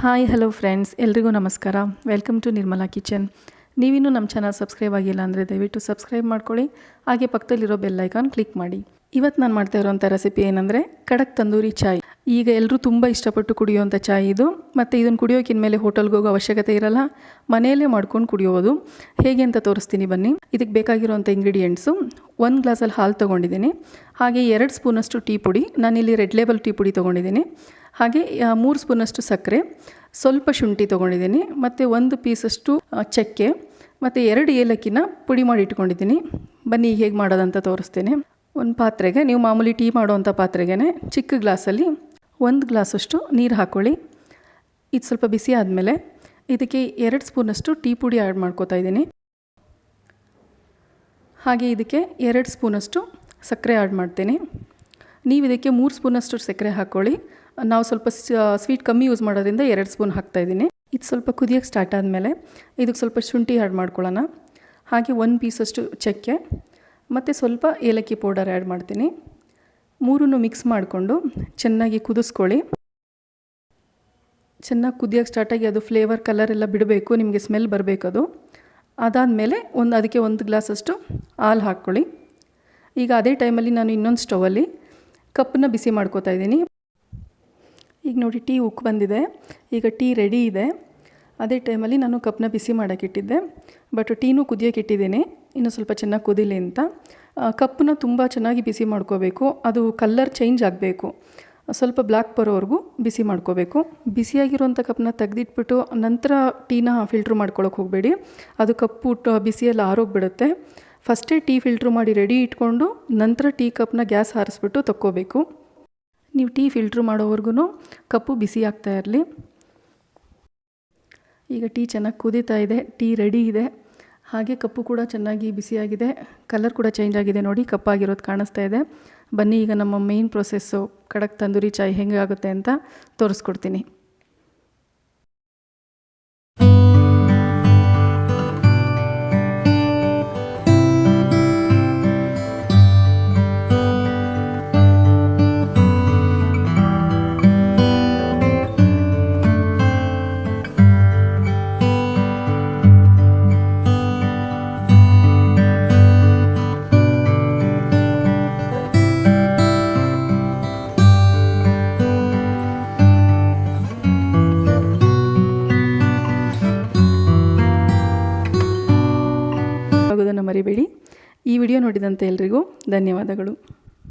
Hi hello friends, ಎಲ್ರಿಗೂ ನಮಸ್ಕಾರ. Welcome to Nirmala kitchen. ನೀವಿನ್ನೂ ನಮ್ಮ ಚಾನಲ್ ಸಬ್ಸ್ಕ್ರೈಬ್ ಆಗಿಲ್ಲ ಅಂದರೆ ದಯವಿಟ್ಟು ಸಬ್ಸ್ಕ್ರೈಬ್ ಮಾಡ್ಕೊಳ್ಳಿ. ಹಾಗೆ ಪಕ್ಕದಲ್ಲಿರೋ ಬೆಲ್ ಐಕಾನ್ ಕ್ಲಿಕ್ ಮಾಡಿ. ಇವತ್ತು ನಾನು ಮಾಡ್ತಾ ಇರೋವಂಥ ರೆಸಿಪಿ ಏನಂದರೆ ಕಡಕ್ ತಂದೂರಿ ಚಾಯ್. ಈಗ ಎಲ್ಲರೂ ತುಂಬ ಇಷ್ಟಪಟ್ಟು ಕುಡಿಯುವಂಥ ಚಾಯ್ ಇದು. ಮತ್ತು ಇದನ್ನು ಕುಡಿಯೋಕ್ಕಿನ ಮೇಲೆ ಹೋಟೆಲ್ಗೆ ಹೋಗೋ ಅವಶ್ಯಕತೆ ಇರಲ್ಲ, ಮನೆಯಲ್ಲೇ ಮಾಡ್ಕೊಂಡು ಕುಡಿಯೋದು. ಹೇಗೆ ಅಂತ ತೋರಿಸ್ತೀನಿ ಬನ್ನಿ. ಇದಕ್ಕೆ ಬೇಕಾಗಿರುವಂಥ ಇಂಗ್ರೀಡಿಯೆಂಟ್ಸು: 1 ಗ್ಲಾಸಲ್ಲಿ ಹಾಲು ತೊಗೊಂಡಿದ್ದೀನಿ. ಹಾಗೆ 2 ಸ್ಪೂನಷ್ಟು ಟೀ ಪುಡಿ, ನಾನಿಲ್ಲಿ ರೆಡ್ ಲೇಬಲ್ ಟೀ ಪುಡಿ ತೊಗೊಂಡಿದ್ದೀನಿ. ಹಾಗೆ 3 ಸ್ಪೂನಷ್ಟು ಸಕ್ಕರೆ, ಸ್ವಲ್ಪ ಶುಂಠಿ ತೊಗೊಂಡಿದ್ದೀನಿ, ಮತ್ತು 1 ಪೀಸಷ್ಟು ಚಕ್ಕೆ, ಮತ್ತು 2 ಏಲಕ್ಕಿನ ಪುಡಿ ಮಾಡಿ ಇಟ್ಕೊಂಡಿದ್ದೀನಿ. ಬನ್ನಿ ಹೇಗೆ ಮಾಡೋದಂತ ತೋರಿಸ್ತೇನೆ. ಒಂದು ಪಾತ್ರೆಗೆ, ನೀವು ಮಾಮೂಲಿ ಟೀ ಮಾಡೋವಂಥ ಪಾತ್ರೆಗೆ ಚಿಕ್ಕ ಗ್ಲಾಸಲ್ಲಿ 1 ಗ್ಲಾಸಷ್ಟು ನೀರು ಹಾಕ್ಕೊಳ್ಳಿ. ಇದು ಸ್ವಲ್ಪ ಬಿಸಿ ಆದಮೇಲೆ ಇದಕ್ಕೆ 2 ಸ್ಪೂನಷ್ಟು ಟೀ ಪುಡಿ ಆ್ಯಡ್ ಮಾಡ್ಕೋತಾ ಇದ್ದೀನಿ. ಹಾಗೆ ಇದಕ್ಕೆ 2 ಸ್ಪೂನಷ್ಟು ಸಕ್ಕರೆ ಆ್ಯಡ್ ಮಾಡ್ತೀನಿ. ನೀವು ಇದಕ್ಕೆ 3 ಸ್ಪೂನಷ್ಟು ಸಕ್ಕರೆ ಹಾಕ್ಕೊಳ್ಳಿ. ನಾವು ಸ್ವಲ್ಪ ಸ್ವೀಟ್ ಕಮ್ಮಿ ಯೂಸ್ ಮಾಡೋದ್ರಿಂದ 2 ಸ್ಪೂನ್ ಹಾಕ್ತಾಯಿದ್ದೀನಿ. ಇದು ಸ್ವಲ್ಪ ಕುದಿಯೋಕ್ಕೆ ಸ್ಟಾರ್ಟ್ ಆದಮೇಲೆ ಇದಕ್ಕೆ ಸ್ವಲ್ಪ ಶುಂಠಿ ಆ್ಯಡ್ ಮಾಡ್ಕೊಳ್ಳೋಣ. ಹಾಗೆ 1 ಪೀಸಷ್ಟು ಚಕ್ಕೆ ಮತ್ತು ಸ್ವಲ್ಪ ಏಲಕ್ಕಿ ಪೌಡರ್ ಆ್ಯಡ್ ಮಾಡ್ತೀನಿ. ಮೂರನ್ನು ಮಿಕ್ಸ್ ಮಾಡಿಕೊಂಡು ಚೆನ್ನಾಗಿ ಕುದಿಸ್ಕೊಳ್ಳಿ. ಚೆನ್ನಾಗಿ ಕುದಿಯೋಕ್ಕೆ ಸ್ಟಾರ್ಟಾಗಿ ಅದು ಫ್ಲೇವರ್ ಕಲರ್ ಎಲ್ಲ ಬಿಡಬೇಕು, ನಿಮಗೆ ಸ್ಮೆಲ್ ಬರಬೇಕದು. ಅದಾದಮೇಲೆ ಅದಕ್ಕೆ 1 ಗ್ಲಾಸಷ್ಟು ಹಾಲು ಹಾಕ್ಕೊಳ್ಳಿ. ಈಗ ಅದೇ ಟೈಮಲ್ಲಿ ನಾನು ಇನ್ನೊಂದು ಸ್ಟವಲ್ಲಿ ಕಪ್ಪನ್ನ ಬಿಸಿ ಮಾಡ್ಕೋತಾ ಇದ್ದೀನಿ. ಈಗ ನೋಡಿ, ಟೀ ಉಕ್ಕು ಬಂದಿದೆ. ಈಗ ಟೀ ರೆಡಿ ಇದೆ. ಅದೇ ಟೈಮಲ್ಲಿ ನಾನು ಕಪ್ಪನ್ನ ಬಿಸಿ ಮಾಡೋಕ್ಕಿಟ್ಟಿದ್ದೆ, ಬಟ್ ಟೀನೂ ಕುದಿಯೋಕೆ ಇಟ್ಟಿದ್ದೀನಿ. ಇನ್ನೂ ಸ್ವಲ್ಪ ಚೆನ್ನಾಗಿ ಕುದೀಲಿ ಅಂತ. ಕಪ್ಪನ್ನ ತುಂಬ ಚೆನ್ನಾಗಿ ಬಿಸಿ ಮಾಡ್ಕೋಬೇಕು. ಅದು ಕಲ್ಲರ್ ಚೇಂಜ್ ಆಗಬೇಕು, ಸ್ವಲ್ಪ ಬ್ಲ್ಯಾಕ್ ಬರೋವರೆಗೂ ಬಿಸಿ ಮಾಡ್ಕೋಬೇಕು. ಬಿಸಿಯಾಗಿರುವಂಥ ಕಪ್ಪನ್ನ ತೆಗೆದಿಟ್ಬಿಟ್ಟು ನಂತರ ಟೀನ ಫಿಲ್ಟ್ರ್ ಮಾಡ್ಕೊಳ್ಳೋಕೆ ಹೋಗಬೇಡಿ. ಅದು ಕಪ್ಪು ಬಿಸಿಯಲ್ಲಿ ಆರೋಗ್ಬಿಡುತ್ತೆ. ಫಸ್ಟೇ ಟೀ ಫಿಲ್ಟ್ರ್ ಮಾಡಿ ರೆಡಿ ಇಟ್ಕೊಂಡು ನಂತರ ಟೀ ಕಪ್ನ ಗ್ಯಾಸ್ ಹಾರಿಸ್ಬಿಟ್ಟು ತಕ್ಕೋಬೇಕು. ನೀವು ಟೀ ಫಿಲ್ಟ್ರ್ ಮಾಡೋವರೆಗೂ ಕಪ್ಪು ಬಿಸಿ ಆಗ್ತಾ ಇರಲಿ. ಈಗ ಟೀ ಚೆನ್ನಾಗಿ ಕುದೀತಾ ಇದೆ, ಟೀ ರೆಡಿ ಇದೆ. ಹಾಗೆ ಕಪ್ಪು ಕೂಡ ಚೆನ್ನಾಗಿ ಬಿಸಿಯಾಗಿದೆ, ಕಲರ್ ಕೂಡ ಚೇಂಜ್ ಆಗಿದೆ. ನೋಡಿ, ಕಪ್ಪಾಗಿರೋದು ಕಾಣಿಸ್ತಾ ಇದೆ. ಬನ್ನಿ ಈಗ ನಮ್ಮ ಮೇನ್ ಪ್ರೊಸೆಸ್ಸು ಕಡಕ್ ತಂದೂರಿ ಚಾಯ್ ಹೆಂಗೆ ಆಗುತ್ತೆ ಅಂತ ತೋರಿಸ್ಕೊಡ್ತೀನಿ. ಆಗೋದನ್ನು ಮರಿಬೇಡಿ. ಈ ವಿಡಿಯೋ ನೋಡಿದಂತೆ ಎಲ್ರಿಗೂ ಧನ್ಯವಾದಗಳು.